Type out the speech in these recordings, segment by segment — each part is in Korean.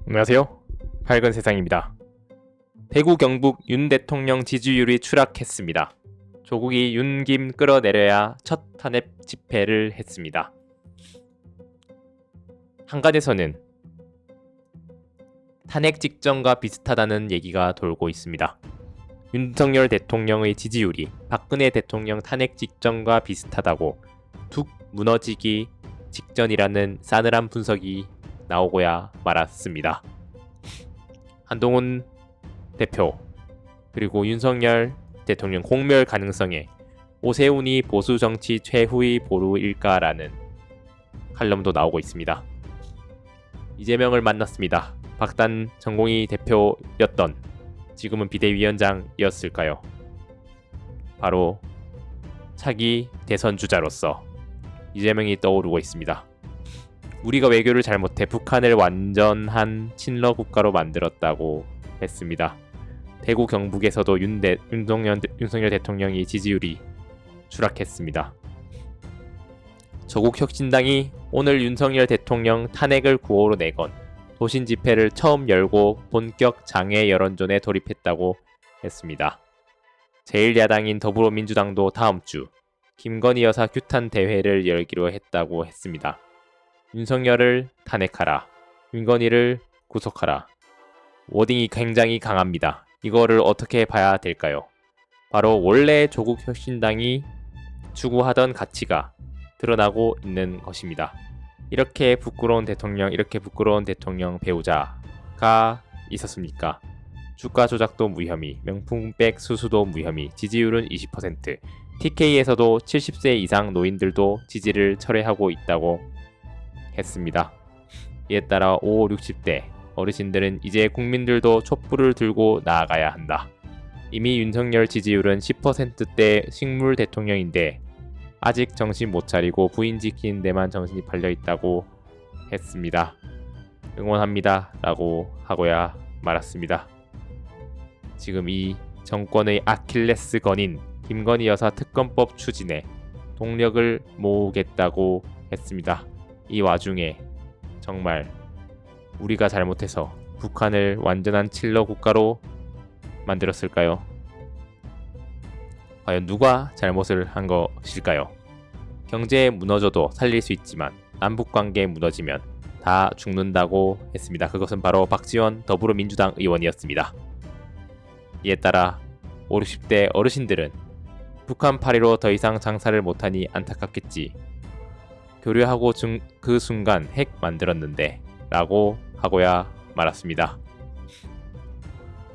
안녕하세요. 밝은 세상입니다. 대구 경북 윤 대통령 지지율이 추락했습니다. 조국이 윤김 끌어내려야 첫 탄핵 집회를 했습니다. 한간에서는 탄핵 직전과 비슷하다는 얘기가 돌고 있습니다. 윤석열 대통령의 지지율이 박근혜 대통령 탄핵 직전과 비슷하다고 툭 무너지기 직전이라는 싸늘한 분석이 나오고야 말았습니다. 한동훈 대표 그리고 윤석열 대통령 공멸 가능성에 오세훈이 보수 정치 최후의 보루일까라는 칼럼도 나오고 있습니다. 이재명을 만났습니다. 박단 전공의 대표였던 지금은 비대위원장이었을까요? 바로 차기 대선 주자로서 이재명이 떠오르고 있습니다. 우리가 외교를 잘못해 북한을 완전한 친러 국가로 만들었다고 했습니다. 대구 경북에서도 윤석열 대통령이 지지율이 추락했습니다. 조국혁신당이 오늘 윤석열 대통령 탄핵을 구호로 내건 도심 집회를 처음 열고 본격 장애 여론전에 돌입했다고 했습니다. 제1야당인 더불어민주당도 다음 주 김건희 여사 규탄 대회를 열기로 했다고 했습니다. 윤석열을 탄핵하라. 윤건희를 구속하라. 워딩이 굉장히 강합니다. 이거를 어떻게 봐야 될까요? 바로 원래 조국혁신당이 추구하던 가치가 드러나고 있는 것입니다. 이렇게 부끄러운 대통령 배우자가 있었습니까? 주가 조작도 무혐의, 명품백 수수도 무혐의, 지지율은 20%, TK에서도 70세 이상 노인들도 지지를 철회하고 있다고 했습니다. 이에 따라 5, 60대 어르신들은 이제 국민들도 촛불을 들고 나아가야 한다. 이미 윤석열 지지율은 10%대 식물 대통령인데 아직 정신 못 차리고 부인 지키는 데만 정신이 팔려 있다고 했습니다. 응원합니다 라고 하고야 말았습니다. 지금 이 정권의 아킬레스건인 김건희 여사 특검법 추진에 동력을 모으겠다고 했습니다. 이 와중에 정말 우리가 잘못해서 북한을 완전한 칠러 국가로 만들었을까요? 과연 누가 잘못을 한 것일까요? 경제 무너져도 살릴 수 있지만 남북관계 무너지면 다 죽는다고 했습니다. 그것은 바로 박지원 더불어민주당 의원이었습니다. 이에 따라 5, 60대 어르신들은 북한 파리로 더 이상 장사를 못하니 안타깝겠지. 교류하고 그 순간 핵 만들었는데 라고 하고야 말았습니다.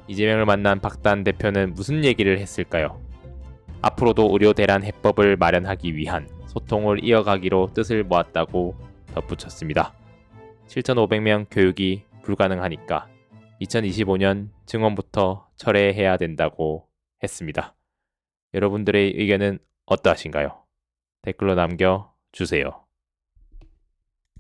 이재명을 만난 박단 대표는 무슨 얘기를 했을까요? 앞으로도 의료 대란 해법을 마련하기 위한 소통을 이어가기로 뜻을 모았다고 덧붙였습니다. 7,500명 교육이 불가능하니까 2025년 증원부터 철회해야 된다고 했습니다. 여러분들의 의견은 어떠하신가요? 댓글로 남겨주세요.